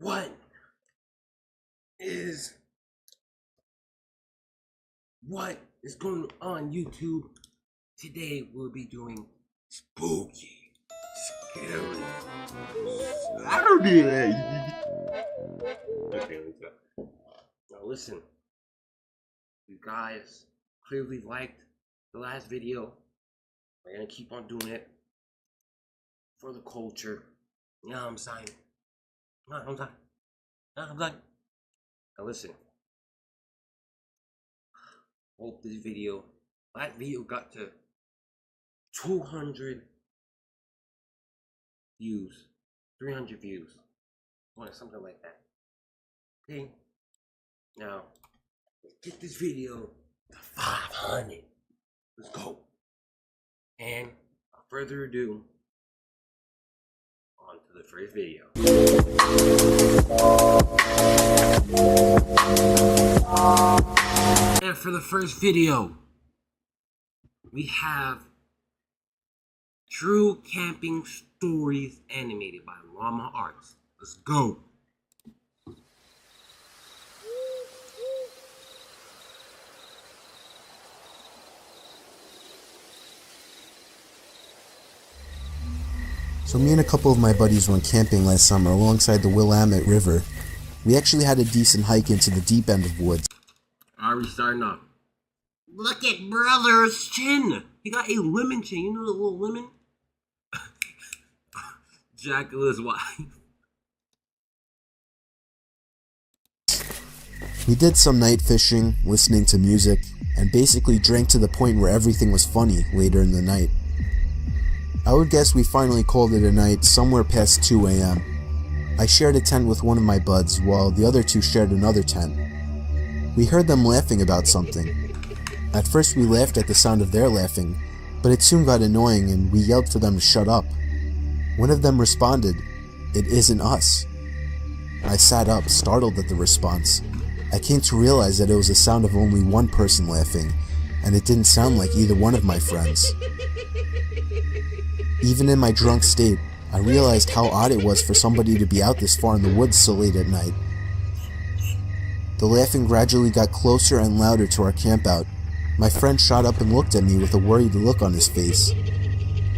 What is going on, YouTube? Today we'll be doing spooky, scary Saturday. Okay, let's go. Now listen, you guys clearly liked the last video. We're gonna keep on doing it for the culture. You know what I'm saying? Now listen. Hope this video, last video got to 200 views, 300 views, something like that. Okay? Now, let's get this video to 500. Let's go. And without further ado, on to the first video. And for the first video, we have True Camping Stories animated by Llama Arts. Let's go. So me and a couple of my buddies went camping last summer alongside the Willamette River. We actually had a decent hike into the deep end of woods. Already starting off. Look at brother's chin. He got a lemon chin. You know the little lemon? Dracula's wife. We did some night fishing, listening to music, and basically drank to the point where everything was funny later in the night. I would guess we finally called it a night somewhere past 2 a.m. I shared a tent with one of my buds, while the other two shared another tent. We heard them laughing about something. At first we laughed at the sound of their laughing, but it soon got annoying and we yelled for them to shut up. One of them responded, "It isn't us." I sat up, startled at the response. I came to realize that it was the sound of only one person laughing, and it didn't sound like either one of my friends. Even in my drunk state, I realized how odd it was for somebody to be out this far in the woods so late at night. The laughing gradually got closer and louder to our campout. My friend shot up and looked at me with a worried look on his face.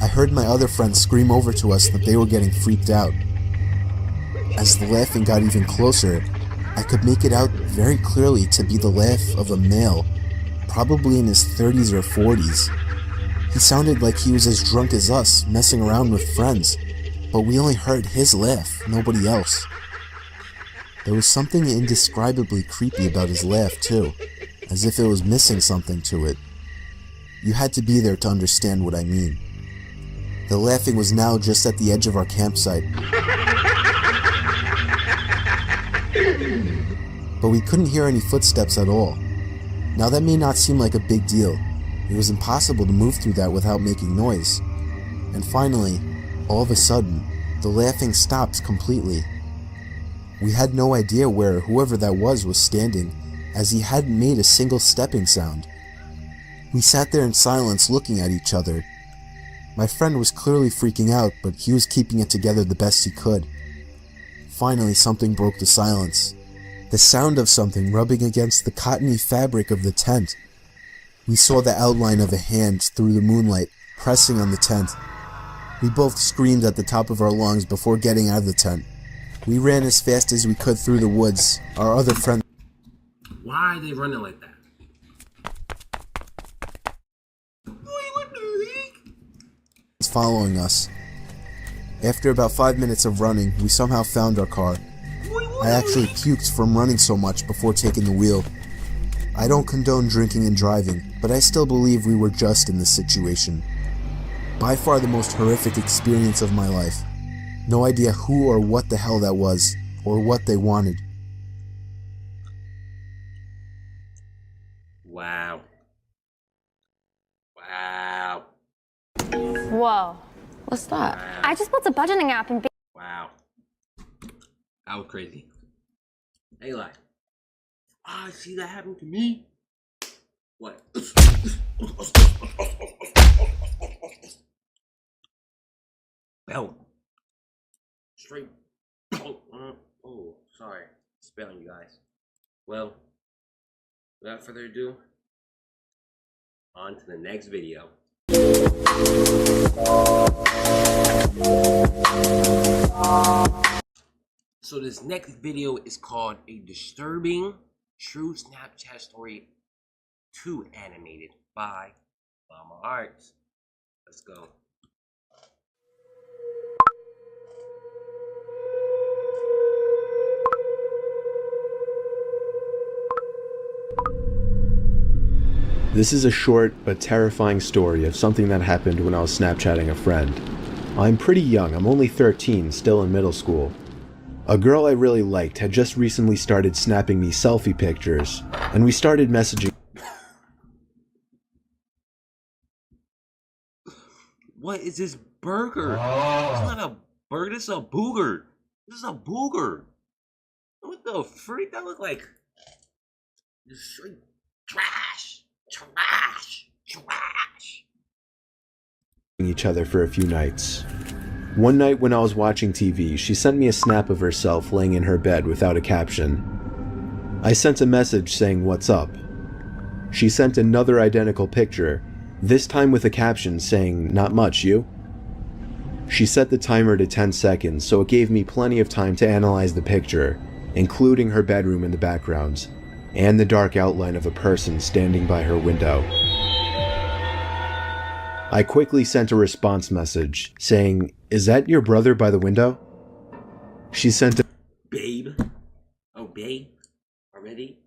I heard my other friends scream over to us that they were getting freaked out. As the laughing got even closer, I could make it out very clearly to be the laugh of a male, probably in his 30s or 40s. He sounded like he was as drunk as us, messing around with friends, but we only heard his laugh, nobody else. There was something indescribably creepy about his laugh too, as if it was missing something to it. You had to be there to understand what I mean. The laughing was now just at the edge of our campsite, but we couldn't hear any footsteps at all. Now that may not seem like a big deal. It was impossible to move through that without making noise. And finally, all of a sudden, the laughing stopped completely. We had no idea where whoever that was standing, as he hadn't made a single stepping sound. We sat there in silence looking at each other. My friend was clearly freaking out, but he was keeping it together the best he could. Finally, something broke the silence. The sound of something rubbing against the cottony fabric of the tent. We saw the outline of a hand through the moonlight, pressing on the tent. We both screamed at the top of our lungs before getting out of the tent. We ran as fast as we could through the woods. Our other friend... Why are they running like that? What the heck? ...was following us. After about 5 minutes of running, we somehow found our car. I actually puked from running so much before taking the wheel. I don't condone drinking and driving, but I still believe we were just in this situation. By far the most horrific experience of my life. No idea who or what the hell that was, or what they wanted. Wow. Wow. Whoa. What's that? Wow. I just built a budgeting app and... Wow. That was crazy. Hey, like, I see that happen to me. What? Belt. Straight belt. Oh. Sorry, spelling you guys. Well, without further ado, on to the next video. So this next video is called A Disturbing True Snapchat Story 2 Animated by Mama Arts. Let's go. This is a short but terrifying story of something that happened when I was Snapchatting a friend. I'm pretty young, I'm only 13, still in middle school. A girl I really liked had just recently started snapping me selfie pictures, and we started messaging. What is this burger? It's not a burger, this is a booger. This is a booger. What the freak? That look like just straight trash. Trash. Trash. Each other for a few nights. One night when I was watching TV, she sent me a snap of herself laying in her bed without a caption. I sent a message saying what's up. She sent another identical picture, this time with a caption saying not much, you? She set the timer to 10 seconds, so it gave me plenty of time to analyze the picture, including her bedroom in the background, and the dark outline of a person standing by her window. I quickly sent a response message saying, "Is that your brother by the window?" She sent Babe? Oh, babe? Already?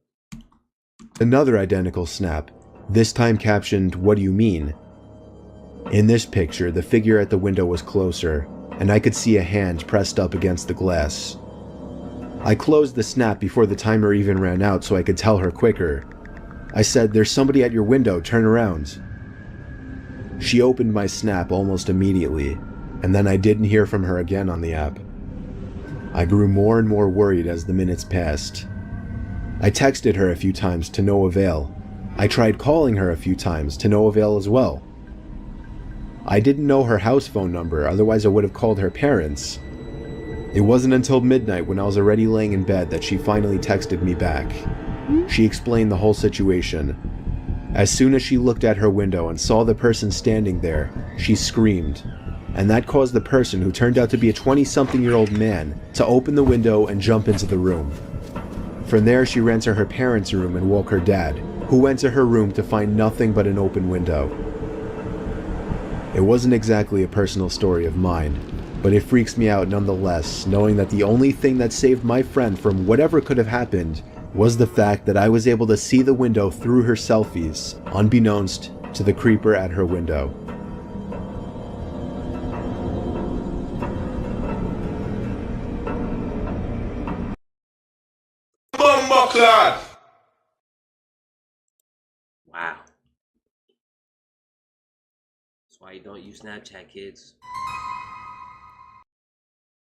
another identical snap, this time captioned, "What do you mean?" In this picture, the figure at the window was closer, and I could see a hand pressed up against the glass. I closed the snap before the timer even ran out so I could tell her quicker. I said, "There's somebody at your window, turn around." She opened my snap almost immediately, and then I didn't hear from her again on the app. I grew more and more worried as the minutes passed. I texted her a few times to no avail. I tried calling her a few times to no avail as well. I didn't know her house phone number, otherwise I would have called her parents. It wasn't until midnight when I was already laying in bed that she finally texted me back. She explained the whole situation. As soon as she looked at her window and saw the person standing there, she screamed, and that caused the person, who turned out to be a 20-something-year-old man, to open the window and jump into the room. From there, she ran to her parents' room and woke her dad, who went to her room to find nothing but an open window. It wasn't exactly a personal story of mine, but it freaks me out nonetheless, knowing that the only thing that saved my friend from whatever could have happened was the fact that I was able to see the window through her selfies, unbeknownst to the creeper at her window. Wow. That's why you don't use Snapchat, kids.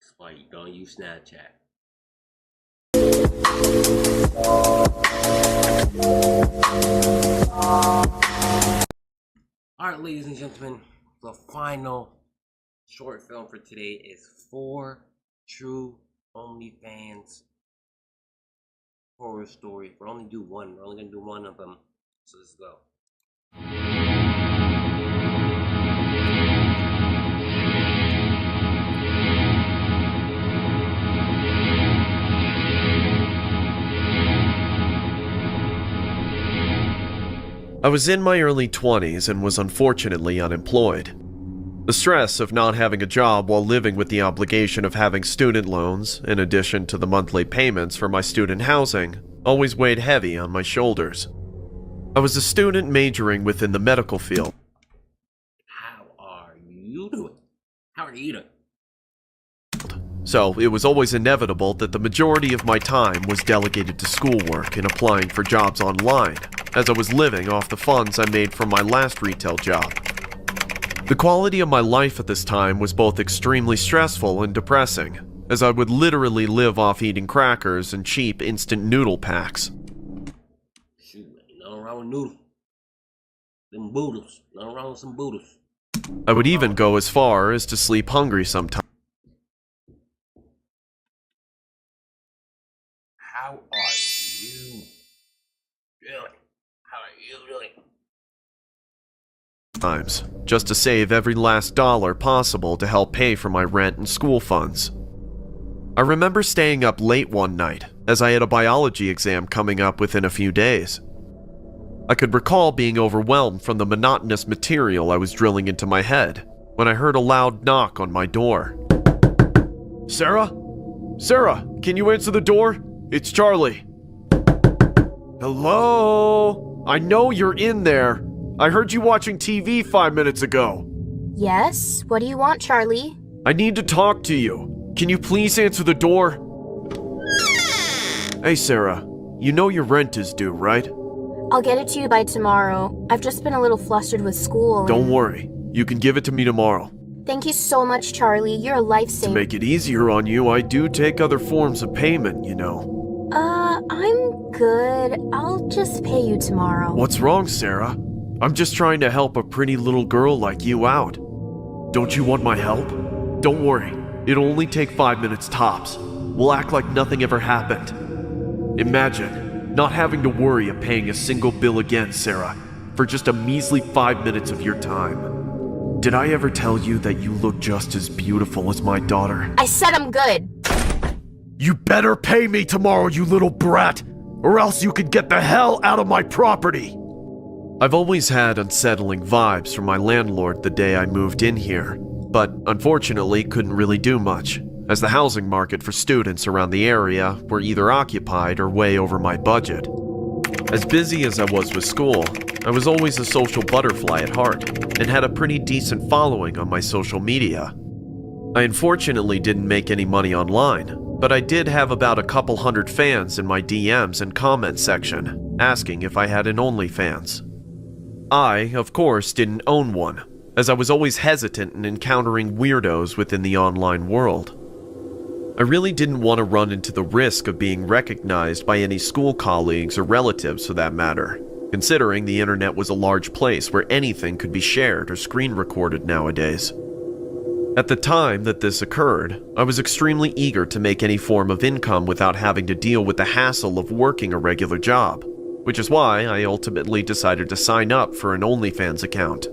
That's why you don't use Snapchat. Alright, ladies and gentlemen, the final short film for today is 4 True OnlyFans horror stories. We're only gonna do one of them. So let's go. I was in my early 20s and was unfortunately unemployed. The stress of not having a job while living with the obligation of having student loans, in addition to the monthly payments for my student housing, always weighed heavy on my shoulders. I was a student majoring within the medical field. How are you doing? How are you doing? So it was always inevitable that the majority of my time was delegated to schoolwork and applying for jobs online, as I was living off the funds I made from my last retail job. The quality of my life at this time was both extremely stressful and depressing, as I would literally live off eating crackers and cheap instant noodle packs. Shoot, ain't nothing wrong with noodles. Them boodles. Nothing wrong with some boodles. I would even go as far as to sleep hungry sometimes. how are you doing? How are you doing? Times, just to save every last dollar possible to help pay for my rent and school funds. I remember staying up late one night, as I had a biology exam coming up within a few days. I could recall being overwhelmed from the monotonous material I was drilling into my head when I heard a loud knock on my door. Sarah? Sarah, can you answer the door? It's Charlie. Hello? I know you're in there. I heard you watching TV 5 minutes ago. Yes? What do you want, Charlie? I need to talk to you. Can you please answer the door? Hey, Sarah. You know your rent is due, right? I'll get it to you by tomorrow. I've just been a little flustered with school. Don't worry. You can give it to me tomorrow. Thank you so much, Charlie. You're a lifesaver. To make it easier on you, I do take other forms of payment, you know. I'm good. I'll just pay you tomorrow. What's wrong, Sarah? I'm just trying to help a pretty little girl like you out. Don't you want my help? Don't worry. It'll only take 5 minutes tops. We'll act like nothing ever happened. Imagine not having to worry of paying a single bill again, Sarah, for just a measly 5 minutes of your time. Did I ever tell you that you look just as beautiful as my daughter? I said I'm good. You better pay me tomorrow, you little brat, or else you can get the hell out of my property. I've always had unsettling vibes from my landlord the day I moved in here, but unfortunately couldn't really do much, as the housing market for students around the area were either occupied or way over my budget. As busy as I was with school, I was always a social butterfly at heart, and had a pretty decent following on my social media. I unfortunately didn't make any money online, but I did have about a couple hundred fans in my DMs and comment section, asking if I had an OnlyFans. I, of course, didn't own one, as I was always hesitant in encountering weirdos within the online world. I really didn't want to run into the risk of being recognized by any school colleagues or relatives for that matter, considering the internet was a large place where anything could be shared or screen recorded nowadays. At the time that this occurred, I was extremely eager to make any form of income without having to deal with the hassle of working a regular job, which is why I ultimately decided to sign up for an OnlyFans account.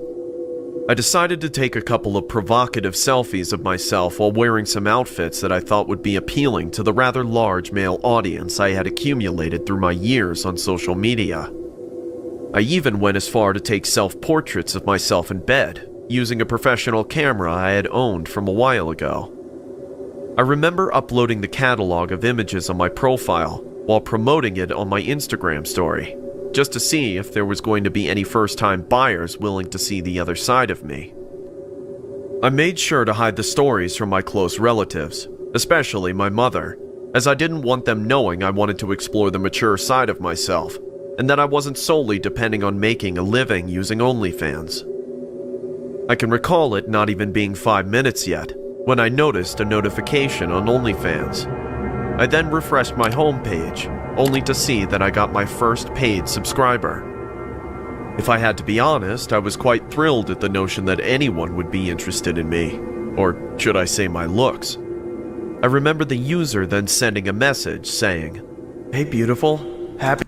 I decided to take a couple of provocative selfies of myself while wearing some outfits that I thought would be appealing to the rather large male audience I had accumulated through my years on social media. I even went as far to take self-portraits of myself in bed, using a professional camera I had owned from a while ago. I remember uploading the catalog of images on my profile while promoting it on my Instagram story, just to see if there was going to be any first-time buyers willing to see the other side of me. I made sure to hide the stories from my close relatives, especially my mother, as I didn't want them knowing I wanted to explore the mature side of myself, and that I wasn't solely depending on making a living using OnlyFans. I can recall it not even being 5 minutes yet, when I noticed a notification on OnlyFans. I then refreshed my homepage, only to see that I got my first paid subscriber. If I had to be honest, I was quite thrilled at the notion that anyone would be interested in me, or should I say my looks. I remember the user then sending a message saying, "Hey beautiful, happy..."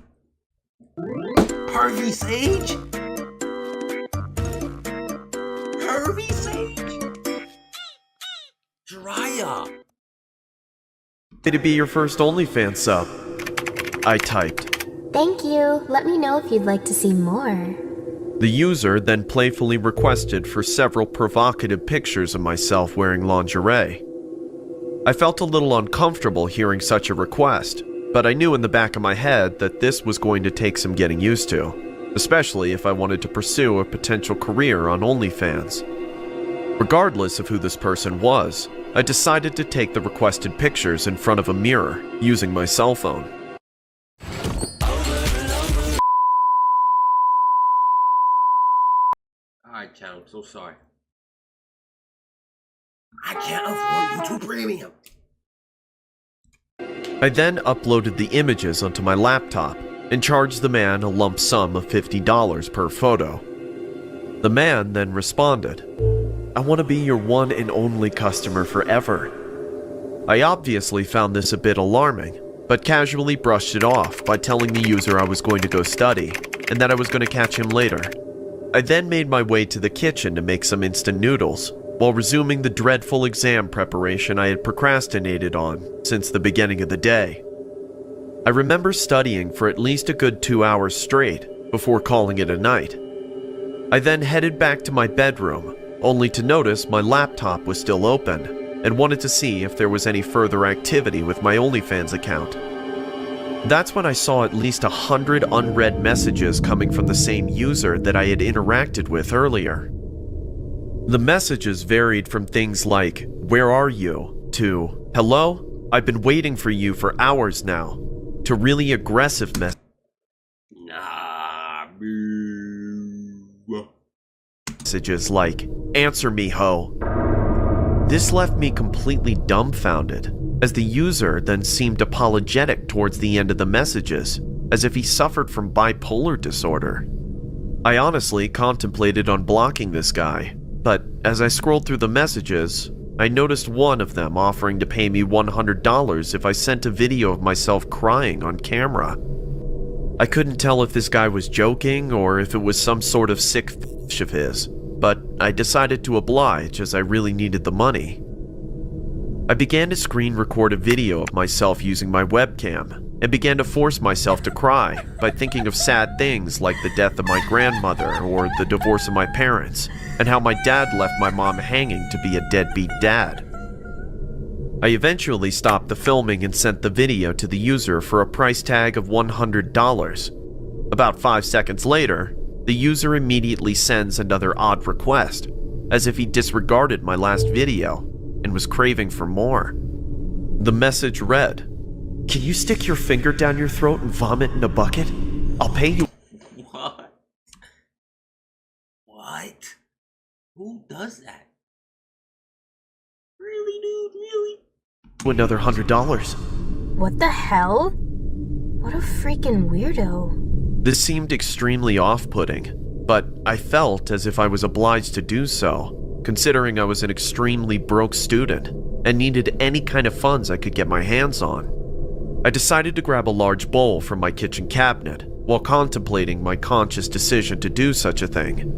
Harvey Sage? Harvey Sage? Jiraiya! to be your first OnlyFans sub, I typed. Thank you. Let me know if you'd like to see more. The user then playfully requested for several provocative pictures of myself wearing lingerie. I felt a little uncomfortable hearing such a request, but I knew in the back of my head that this was going to take some getting used to, especially if I wanted to pursue a potential career on OnlyFans. Regardless of who this person was, I decided to take the requested pictures in front of a mirror using my cell phone. Alright, Chad, I'm so sorry. I can't afford YouTube Premium. I then uploaded the images onto my laptop and charged the man a lump sum of $50 per photo. The man then responded, "I want to be your one and only customer forever." I obviously found this a bit alarming, but casually brushed it off by telling the user I was going to go study and that I was going to catch him later. I then made my way to the kitchen to make some instant noodles, while resuming the dreadful exam preparation I had procrastinated on since the beginning of the day. I remember studying for at least a good 2 hours straight before calling it a night. I then headed back to my bedroom, only to notice my laptop was still open, and wanted to see if there was any further activity with my OnlyFans account. That's when I saw at least 100 unread messages coming from the same user that I had interacted with earlier. The messages varied from things like, "Where are you?" to, "Hello? I've been waiting for you for hours now," to really aggressive messages like, "Answer me, ho." This left me completely dumbfounded, as the user then seemed apologetic towards the end of the messages, as if he suffered from bipolar disorder. I honestly contemplated on blocking this guy, but as I scrolled through the messages, I noticed one of them offering to pay me $100 if I sent a video of myself crying on camera. I couldn't tell if this guy was joking or if it was some sort of sick fetish of his, but I decided to oblige as I really needed the money. I began to screen record a video of myself using my webcam and began to force myself to cry by thinking of sad things like the death of my grandmother or the divorce of my parents, and how my dad left my mom hanging to be a deadbeat dad. I eventually stopped the filming and sent the video to the user for a price tag of $100. About 5 seconds later, the user immediately sends another odd request, as if he disregarded my last video and was craving for more. The message read, "Can you stick your finger down your throat and vomit in a bucket? I'll pay you." What? What? Who does that? Really, dude? Really? Another $100. What the hell? What a freaking weirdo. This seemed extremely off-putting, but I felt as if I was obliged to do so, considering I was an extremely broke student and needed any kind of funds I could get my hands on. I decided to grab a large bowl from my kitchen cabinet while contemplating my conscious decision to do such a thing.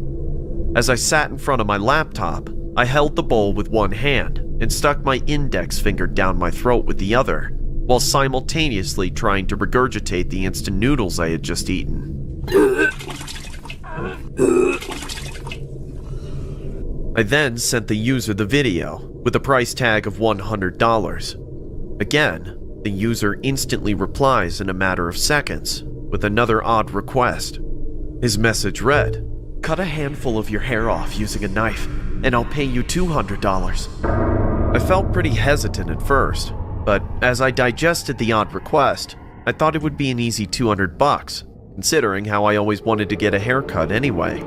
As I sat in front of my laptop, I held the bowl with one hand and stuck my index finger down my throat with the other, while simultaneously trying to regurgitate the instant noodles I had just eaten. I then sent the user the video with a price tag of $100. Again, the user instantly replies in a matter of seconds with another odd request. His message read, "Cut a handful of your hair off using a knife, and I'll pay you $200. I felt pretty hesitant at first, but as I digested the odd request, I thought it would be an easy $200, considering how I always wanted to get a haircut anyway.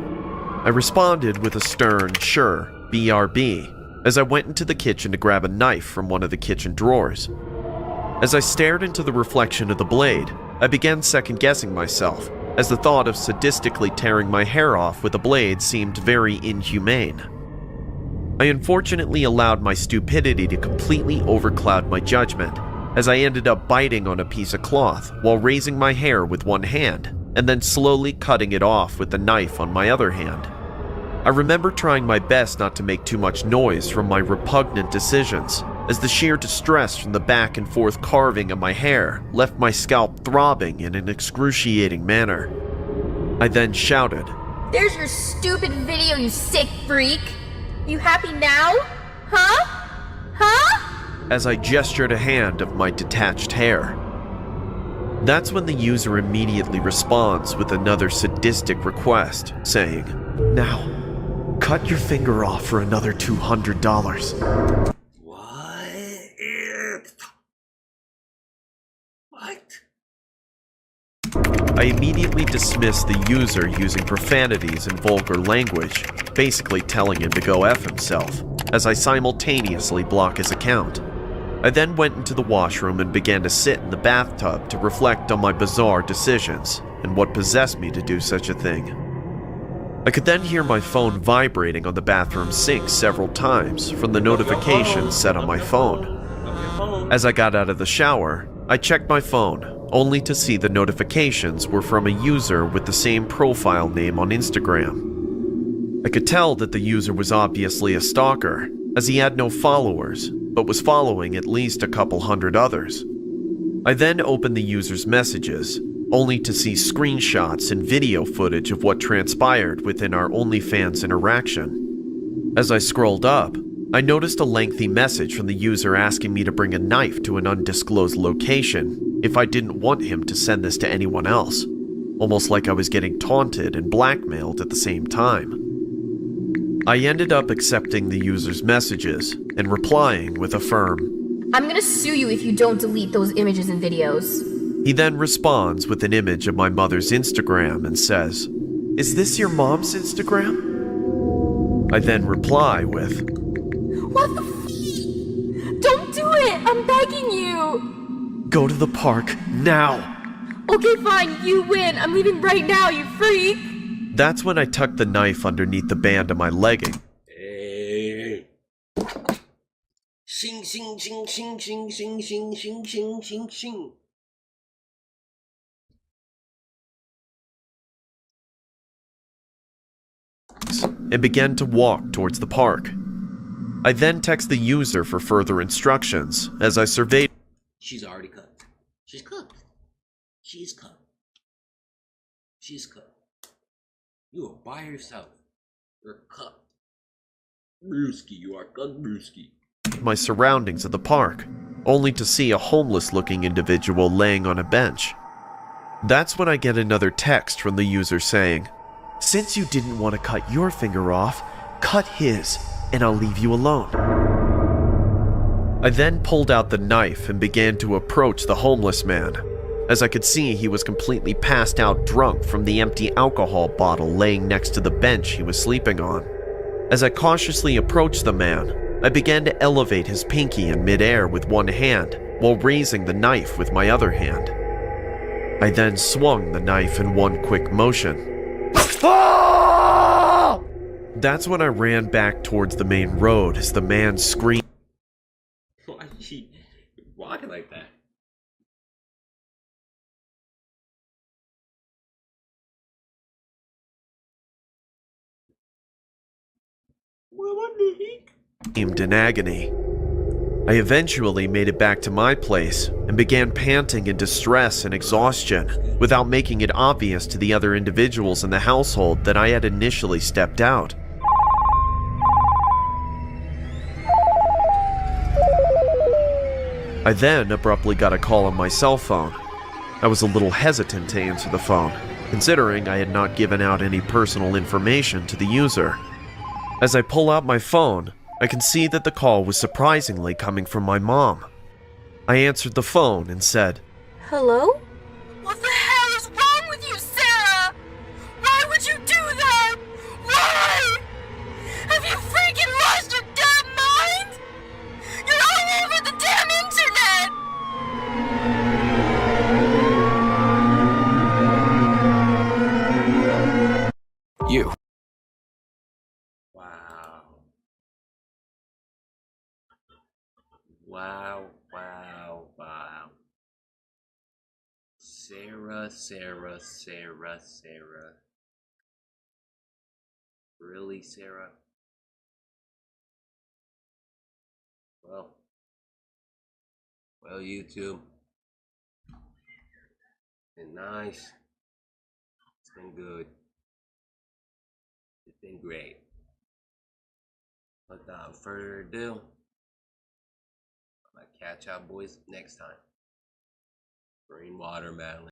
I responded with a stern, "Sure, BRB," as I went into the kitchen to grab a knife from one of the kitchen drawers. As I stared into the reflection of the blade, I began second-guessing myself, as the thought of sadistically tearing my hair off with a blade seemed very inhumane. I unfortunately allowed my stupidity to completely overcloud my judgment, as I ended up biting on a piece of cloth while raising my hair with one hand, and then slowly cutting it off with the knife on my other hand. I remember trying my best not to make too much noise from my repugnant decisions, as the sheer distress from the back and forth carving of my hair left my scalp throbbing in an excruciating manner. I then shouted, "There's your stupid video, you sick freak! You happy now? Huh? Huh?" as I gestured a hand of my detached hair. That's when the user immediately responds with another sadistic request, saying, "Now, cut your finger off for another $200. What? I immediately dismissed the user using profanities and vulgar language, basically telling him to go F himself, as I simultaneously block his account. I then went into the washroom and began to sit in the bathtub to reflect on my bizarre decisions and what possessed me to do such a thing. I could then hear my phone vibrating on the bathroom sink several times from the notifications set on my phone. As I got out of the shower, I checked my phone, only to see the notifications were from a user with the same profile name on Instagram. I could tell that the user was obviously a stalker, as he had no followers, but was following at least a couple hundred others. I then opened the user's messages, only to see screenshots and video footage of what transpired within our OnlyFans interaction. As I scrolled up, I noticed a lengthy message from the user asking me to bring a knife to an undisclosed location if I didn't want him to send this to anyone else, almost like I was getting taunted and blackmailed at the same time. I ended up accepting the user's messages and replying with a firm, I'm gonna sue you if you don't delete those images and videos. He then responds with an image of my mother's Instagram and says, "Is this your mom's Instagram?" I then reply with, What the f***? Don't do it! I'm begging you! "Go to the park now!" Okay, fine, you win. I'm leaving right now, you freak! That's when I tucked the knife underneath the band of my legging. Hey. Sing, sing, sing, sing, sing, sing, sing, sing, sing, sing, sing. And began to walk towards the park. I then text the user for further instructions as I surveyed. She's already cooked. She's cooked. She's cooked. She's cooked. You are by yourself. You're cooked. Brewski, you are cooked, Brewski. My surroundings at the park, only to see a homeless-looking individual laying on a bench. That's when I get another text from the user saying, "Since you didn't want to cut your finger off, cut his, and I'll leave you alone." I then pulled out the knife and began to approach the homeless man, as I could see he was completely passed out drunk from the empty alcohol bottle laying next to the bench he was sleeping on. As I cautiously approached the man, I began to elevate his pinky in midair with one hand while raising the knife with my other hand. I then swung the knife in one quick motion. That's when I ran back towards the main road as the man screamed. Why is she walking like that? What the heck? In agony. I eventually made it back to my place and began panting in distress and exhaustion without making it obvious to the other individuals in the household that I had initially stepped out. I then abruptly got a call on my cell phone. I was a little hesitant to answer the phone, considering I had not given out any personal information to the user. As I pull out my phone, I can see that the call was surprisingly coming from my mom. I answered the phone and said, Hello? What the hell is wrong with you, Sarah? Why would you do that? Why? Have you freaking lost your damn mind? You're all over the damn internet! You. Wow. Wow, wow, wow. Sarah. Really, Sarah? Well, YouTube. It's been nice. It's been good. It's been great. Without further ado, I'm gonna catch y'all boys next time. Green watermelon.